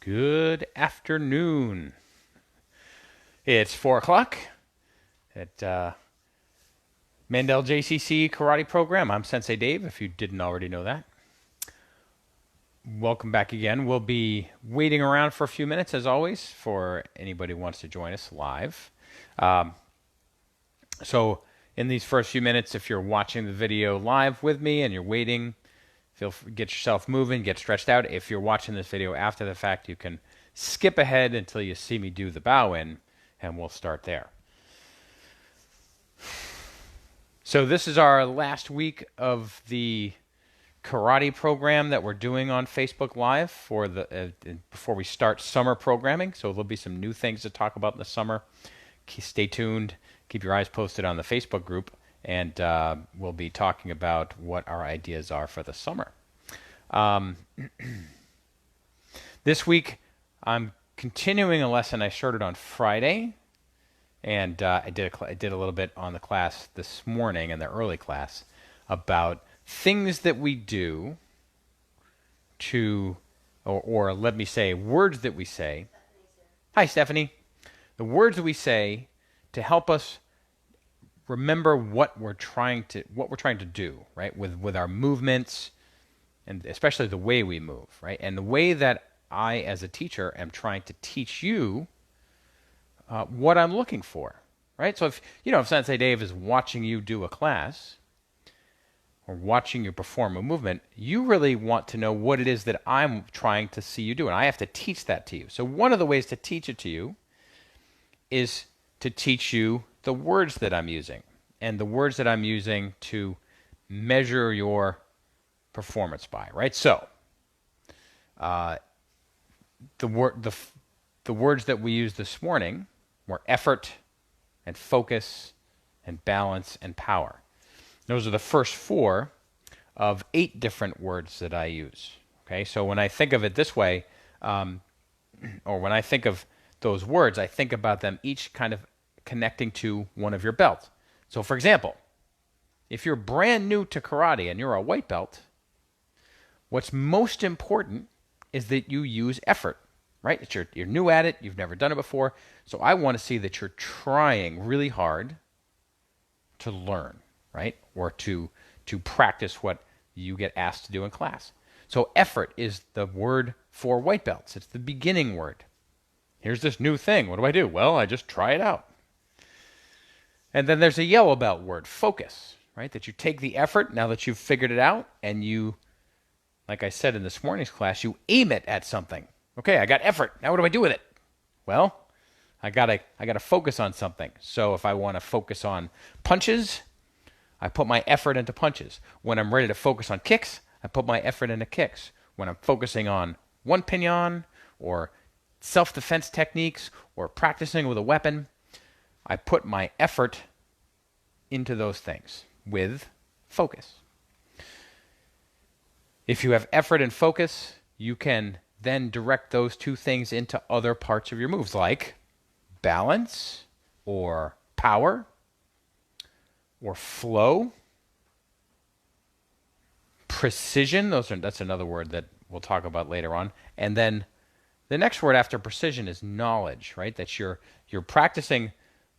Good afternoon. It's 4 o'clock at Mandel JCC Karate Program. I'm Sensei Dave, if you didn't already know that. Welcome back again. We'll be waiting around for a few minutes, as always, for anybody who wants to join us live. So in these first few minutes, if you're watching the video live with me and you're waiting, get yourself moving, get stretched out. If you're watching this video after the fact, you can skip ahead until you see me do the bow in, and we'll start there. So this is our last week of the karate program that we're doing on Facebook Live for before we start summer programming. So there'll be some new things to talk about in the summer. Stay tuned. Keep your eyes posted on the Facebook group, and we'll be talking about what our ideas are for the summer. This week, I'm continuing a lesson I started on Friday, and I did a little bit on the class this morning in the early class about things that we do to, or let me say, words that we say. Hi, Stephanie. The words that we say to help us remember what we're trying to do, right? With our movements, and especially the way we move, right? And the way that I, as a teacher, am trying to teach you what I'm looking for, right? So if Sensei Dave is watching you do a class or watching you perform a movement, you really want to know what it is that I'm trying to see you do, and I have to teach that to you. So one of the ways to teach it to you is to teach you the words that I'm using, and the words that I'm using to measure your performance by, right? So the words that we used this morning were effort and focus and balance and power. Those are the first 4 of 8 different words that I use. Okay, so when I think of it this way, or when I think of those words, I think about them each kind of connecting to one of your belts. So for example, if you're brand new to karate and you're a white belt, what's most important is that you use effort, right? You're new at it, you've never done it before, so I want to see that you're trying really hard to learn, right? Or to practice what you get asked to do in class. So effort is the word for white belts. It's the beginning word. Here's this new thing. What do I do? Well, I just try it out. And then there's a yellow belt word, focus, right? That you take the effort, now that you've figured it out, and you, like I said in this morning's class, you aim it at something. Okay, I got effort. Now what do I do with it? Well, I gotta focus on something. So if I want to focus on punches, I put my effort into punches. When I'm ready to focus on kicks, I put my effort into kicks. When I'm focusing on one pinyon or self-defense techniques or practicing with a weapon, I put my effort into those things with focus. If you have effort and focus, you can then direct those 2 things into other parts of your moves, like balance or power or flow, precision. That's another word that we'll talk about later on. And then the next word after precision is knowledge, right? That you're practicing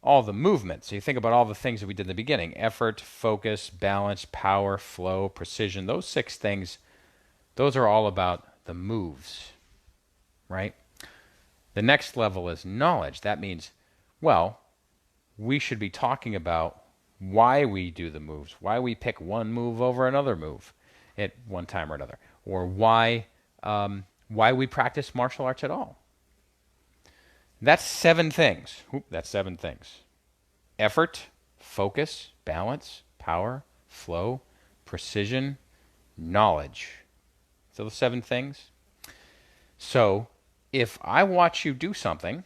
all the movements. So you think about all the things that we did in the beginning: effort, focus, balance, power, flow, precision. Those 6 things, those are all about the moves, right? The next level is knowledge. That means, well, we should be talking about why we do the moves, why we pick one move over another move at one time or another, or why we practice martial arts at all. That's 7 things. That's 7 things. Effort, focus, balance, power, flow, precision, knowledge. So the 7 things. So if I watch you do something,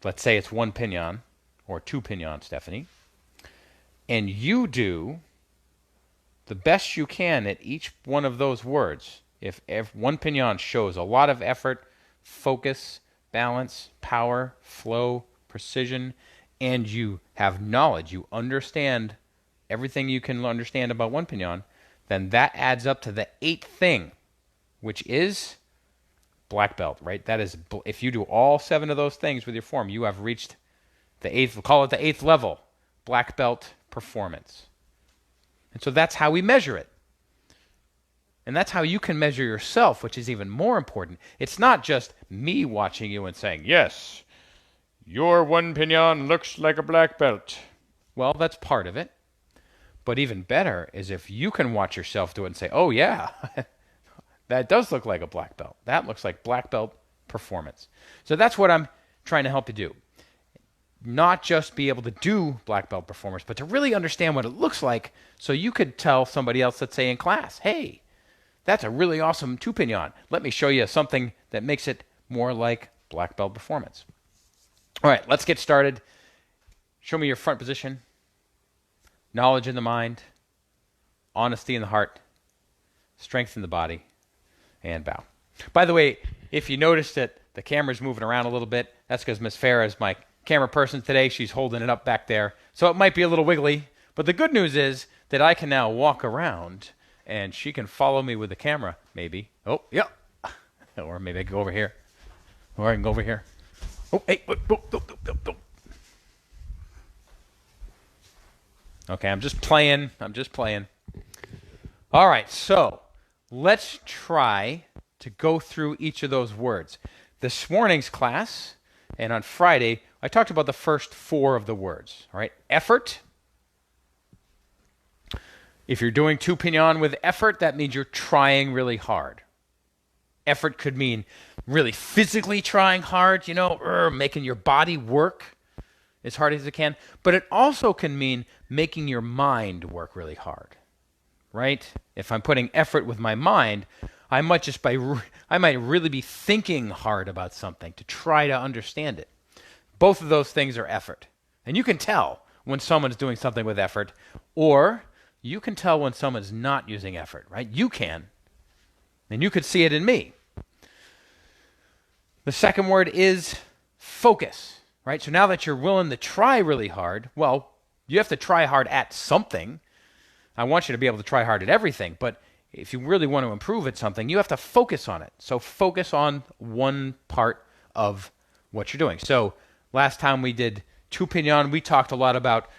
let's say it's 1 pinyon or 2 pinyon, Stephanie, and you do the best you can at each one of those words, if 1 pinyon shows a lot of effort, focus, balance, power, flow, precision, and you have knowledge, you understand everything you can understand about 1 pinyon, then that adds up to the 8th thing, which is black belt, right? That is, if you do all 7 of those things with your form, you have reached the 8th, we'll call it the 8th level, black belt performance. And so that's how we measure it. And that's how you can measure yourself, which is even more important. It's not just me watching you and saying, yes, your one pinyon looks like a black belt. Well, that's part of it. But even better is if you can watch yourself do it and say, oh yeah, that does look like a black belt. That looks like black belt performance. So that's what I'm trying to help you do. Not just be able to do black belt performance, but to really understand what it looks like so you could tell somebody else, let's say in class, hey, that's a really awesome 2-pinyon. Let me show you something that makes it more like black belt performance. All right, let's get started. Show me your front position. Knowledge in the mind. Honesty in the heart. Strength in the body. And bow. By the way, if you notice that the camera's moving around a little bit, that's because Miss Farah is my camera person today. She's holding it up back there. So it might be a little wiggly. But the good news is that I can now walk around and she can follow me with the camera, maybe. Oh, yeah. Or maybe I can go over here. Or I can go over here. Oh, hey. Oh. Okay, I'm just playing. All right, so let's try to go through each of those words. This morning's class, and on Friday, I talked about the first 4 of the words. All right, effort. If you're doing 2-pinyon with effort, that means you're trying really hard. Effort could mean really physically trying hard, making your body work as hard as it can. But it also can mean making your mind work really hard, right? If I'm putting effort with my mind, I might really be thinking hard about something to try to understand it. Both of those things are effort. And you can tell when someone's doing something with effort, or you can tell when someone's not using effort, right? You can. And you could see it in me. The second word is focus, right? So now that you're willing to try really hard, well, you have to try hard at something. I want you to be able to try hard at everything, but if you really want to improve at something, you have to focus on it. So focus on one part of what you're doing. So last time we did 2-pinyon, we talked a lot about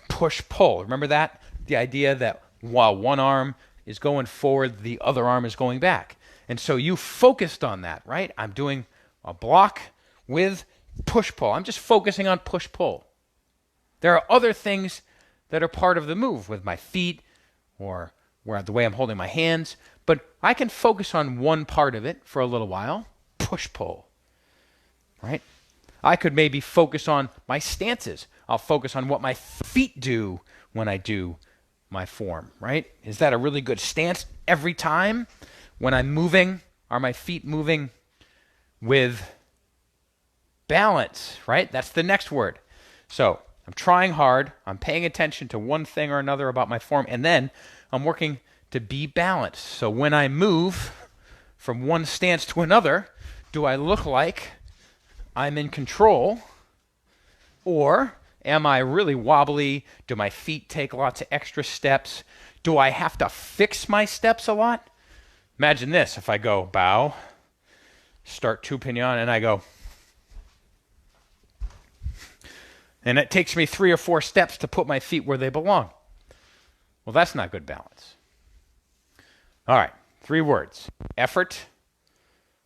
push-pull. Remember that? The idea that while one arm is going forward, the other arm is going back. And so you focused on that, right? I'm doing a block with push-pull. I'm just focusing on push-pull. There are other things that are part of the move with my feet or the way I'm holding my hands, but I can focus on one part of it for a little while, push-pull, right? I could maybe focus on my stances. I'll focus on what my feet do when I do my form, right? Is that a really good stance every time? When I'm moving, are my feet moving with balance, right? That's the next word. So I'm trying hard. I'm paying attention to one thing or another about my form, and then I'm working to be balanced. So when I move from one stance to another, do I look like I'm in control, or am I really wobbly? Do my feet take lots of extra steps? Do I have to fix my steps a lot? Imagine this. If I go bow, start 2-pinyon, and I go, and it takes me 3 or 4 steps to put my feet where they belong. Well, that's not good balance. All right, 3 words: effort,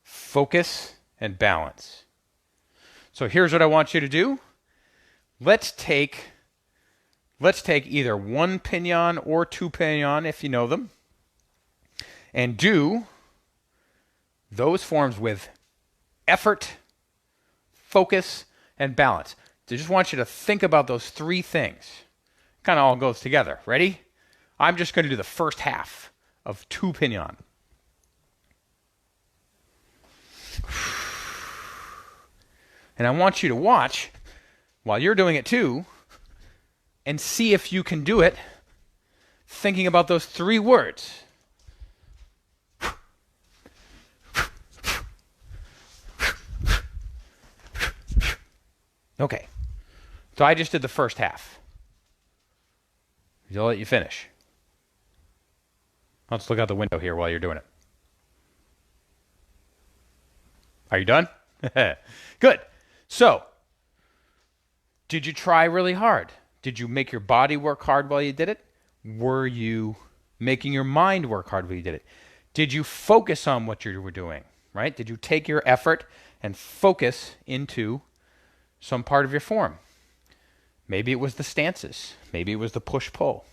focus, and balance. So here's what I want you to do. Let's take either 1-pinyon or 2-pinyon, if you know them, and do those forms with effort, focus, and balance. So I just want you to think about those 3 things. Kind of all goes together. Ready? I'm just going to do the first half of 2-pinyon. And I want you to watch while you're doing it too, and see if you can do it thinking about those 3 words. Okay, so I just did the first half. I'll let you finish. Let's look out the window here while you're doing it. Are you done? Good. So, did you try really hard? Did you make your body work hard while you did it? Were you making your mind work hard while you did it? Did you focus on what you were doing, right? Did you take your effort and focus into some part of your form? Maybe it was the stances. Maybe it was the push-pull.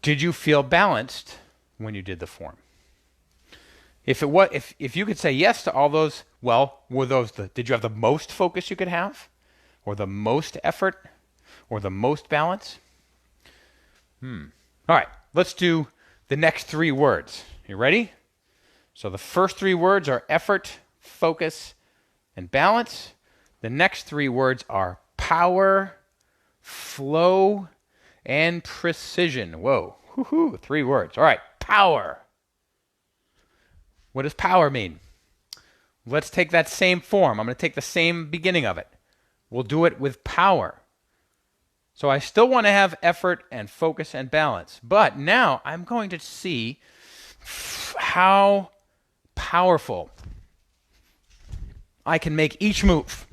Did you feel balanced when you did the form? If you could say yes to all those, well, did you have the most focus you could have? Or the most effort? Or the most balance? All right, let's do the next 3 words. You ready? So the first 3 words are effort, focus, and balance. The next 3 words are power, flow, and precision. Whoa, 3 words. All right, power. What does power mean? Let's take that same form. I'm going to take the same beginning of it. We'll do it with power. So I still want to have effort and focus and balance. But now I'm going to see how powerful I can make each move.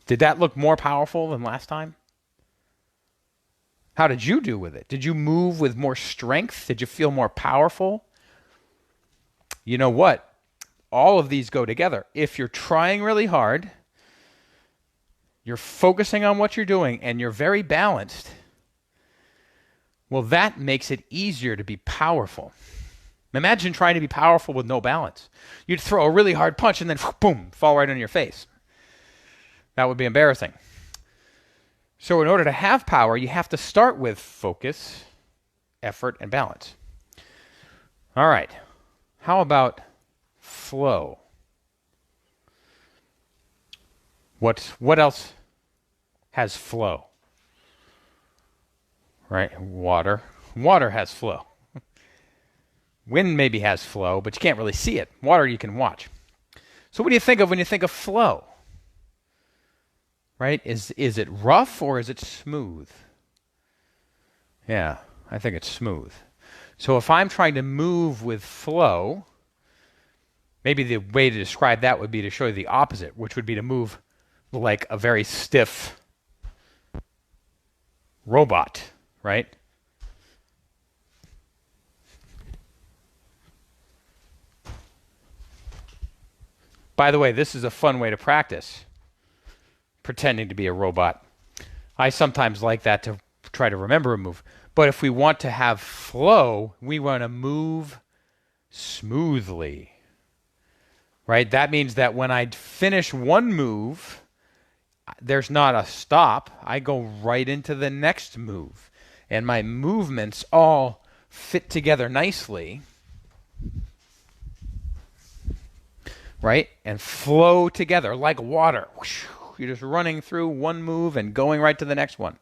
Did that look more powerful than last time? How did you do with it? Did you move with more strength? Did you feel more powerful? You know what? All of these go together. If you're trying really hard, you're focusing on what you're doing, and you're very balanced, well, that makes it easier to be powerful. Imagine trying to be powerful with no balance. You'd throw a really hard punch and then, boom, fall right on your face. That would be embarrassing. So in order to have power, you have to start with focus, effort, and balance. All right. How about flow? What else has flow? Right? Water. Water has flow. Wind maybe has flow, but you can't really see it. Water you can watch. So what do you think of when you think of flow? Right? Is it rough or is it smooth? Yeah, I think it's smooth. So if I'm trying to move with flow, maybe the way to describe that would be to show you the opposite, which would be to move like a very stiff robot, right? By the way, this is a fun way to practice pretending to be a robot. I sometimes like that to try to remember a move. But if we want to have flow, we want to move smoothly, right? That means that when I finish one move, there's not a stop. I go right into the next move. And my movements all fit together nicely, right? And flow together like water. You're just running through one move and going right to the next one.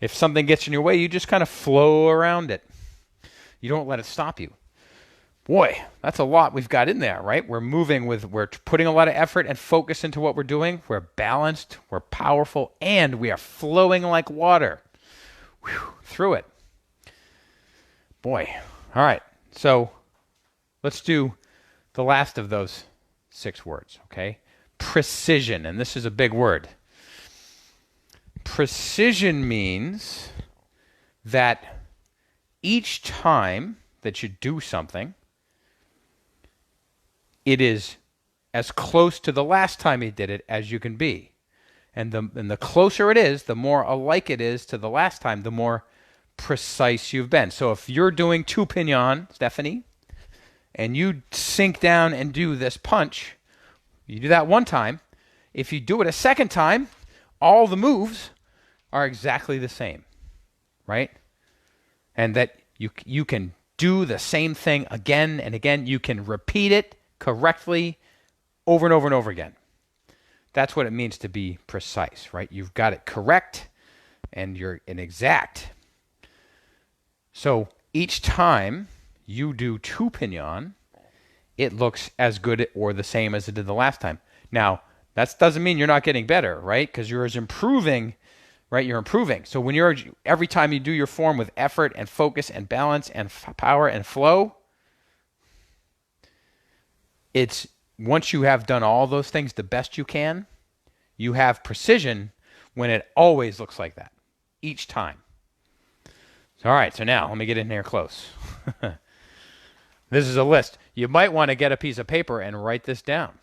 If something gets in your way, you just kind of flow around it. You don't let it stop you. Boy, that's a lot we've got in there, right? We're putting a lot of effort and focus into what we're doing. We're balanced, we're powerful, and we are flowing like water through it. Boy. All right. So let's do the last of those 6 words, okay? Precision, and this is a big word. Precision means that each time that you do something, it is as close to the last time you did it as you can be. And the closer it is, the more alike it is to the last time, the more precise you've been. So if you're doing 2 pinion, Stephanie, and you sink down and do this punch, you do that one time. If you do it a second time, all the moves are exactly the same, right? And that you can do the same thing again and again. You can repeat it correctly over and over and over again. That's what it means to be precise, right? You've got it correct and you're an exact. So each time you do 2 pinion, it looks as good or the same as it did the last time. Now, That doesn't mean you're not getting better, right? Because you're improving, right? You're improving. So when every time you do your form with effort and focus and balance and power and flow, it's once you have done all those things the best you can, you have precision when it always looks like that, each time. All right, so now let me get in there close. This is a list. You might want to get a piece of paper and write this down.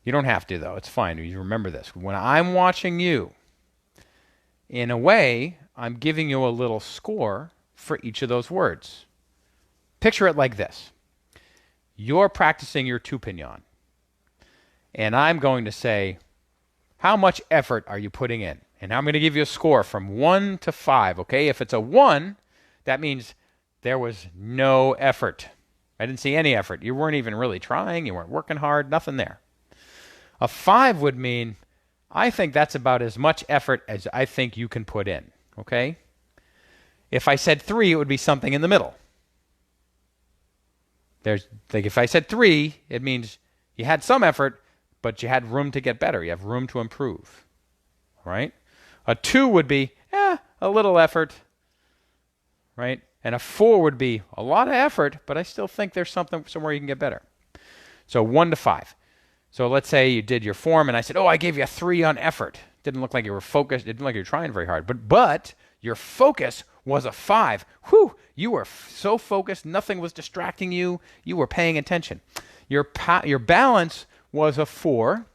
You don't have to, though. It's fine. You remember this. When I'm watching you, in a way, I'm giving you a little score for each of those words. Picture it like this. You're practicing your two pignon. And I'm going to say, how much effort are you putting in? And I'm going to give you a score from 1 to 5, okay? If it's a 1, that means there was no effort. I didn't see any effort. You weren't even really trying. You weren't working hard. Nothing there. A 5 would mean, I think that's about as much effort as I think you can put in, okay? If I said 3, it would be something in the middle. If I said 3, it means you had some effort, but you had room to get better. You have room to improve, right? A 2 would be, a little effort, right? And a 4 would be a lot of effort, but I still think there's somewhere you can get better. So 1 to 5. So let's say you did your form and I said, I gave you a 3 on effort. Didn't look like you were focused. It didn't look like you were trying very hard. But your focus was a 5. Whew, you were so focused. Nothing was distracting you. You were paying attention. Your balance was a 4,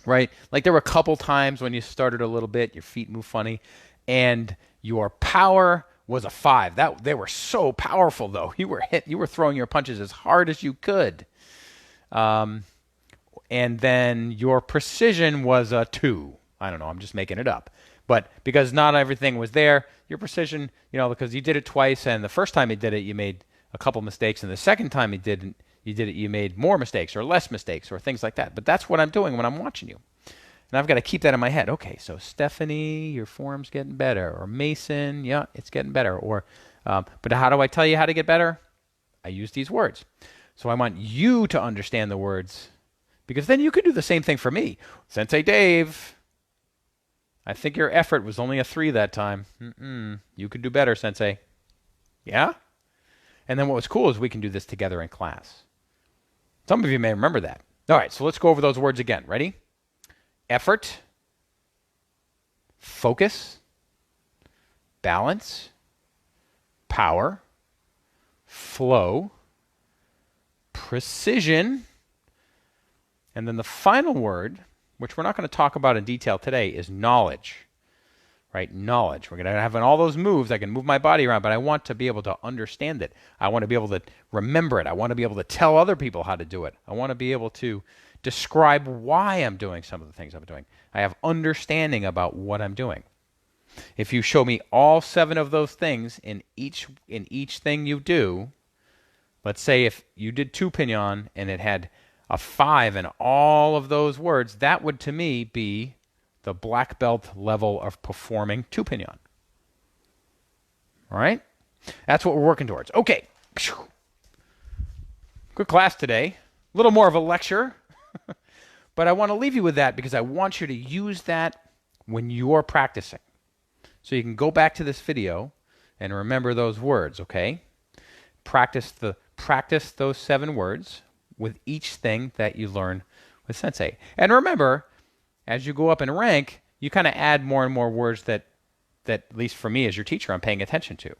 right? Like there were a couple times when you started a little bit, your feet moved funny. And your power was a 5. They were so powerful, though. You were throwing your punches as hard as you could. And then your precision was a 2. I don't know. I'm just making it up. But because not everything was there, your precision, because you did it twice, and the first time you did it, you made a couple mistakes, and the second time you did it, you made more mistakes or less mistakes or things like that. But that's what I'm doing when I'm watching you. And I've got to keep that in my head. Okay, so Stephanie, your form's getting better. Or Mason, yeah, it's getting better. Or, but how do I tell you how to get better? I use these words. So I want you to understand the words, because then you could do the same thing for me. Sensei Dave, I think your effort was only a 3 that time. You could do better, Sensei. Yeah? And then what was cool is we can do this together in class. Some of you may remember that. All right, so let's go over those words again. Ready? Effort, focus, balance, power, flow, precision, and then the final word, which we're not going to talk about in detail today, is knowledge. Right? Knowledge. We're going to have all those moves. I can move my body around, but I want to be able to understand it. I want to be able to remember it. I want to be able to tell other people how to do it. I want to be able to describe why I'm doing some of the things I'm doing. I have understanding about what I'm doing. If you show me all 7 of those things in each thing you do, let's say if you did two pignon and it had a 5 in all of those words, that would to me be the black belt level of performing two pignon. All right? That's what we're working towards. Okay. Good class today. A little more of a lecture. But I want to leave you with that because I want you to use that when you're practicing. So you can go back to this video and remember those words, okay? Practice those 7 words with each thing that you learn with Sensei. And remember, as you go up in rank, you kind of add more and more words that at least for me as your teacher, I'm paying attention to.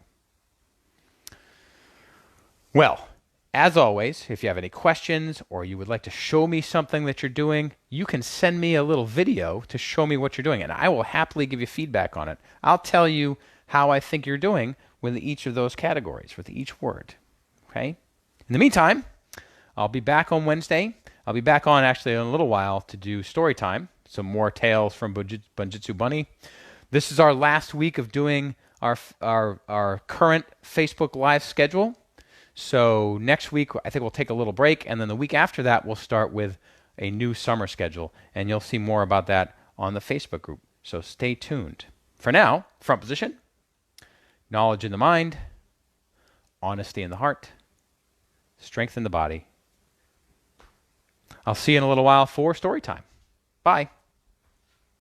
Well, as always, if you have any questions or you would like to show me something that you're doing, you can send me a little video to show me what you're doing, and I will happily give you feedback on it. I'll tell you how I think you're doing with each of those categories, with each word. Okay? In the meantime, I'll be back on Wednesday. I'll be back on actually in a little while to do story time, some more tales from Bunjitsu Bunny. This is our last week of doing our current Facebook Live schedule. So next week, I think we'll take a little break, and then the week after that, we'll start with a new summer schedule, and you'll see more about that on the Facebook group. So stay tuned. For now, front position, knowledge in the mind, honesty in the heart, strength in the body. I'll see you in a little while for story time. Bye.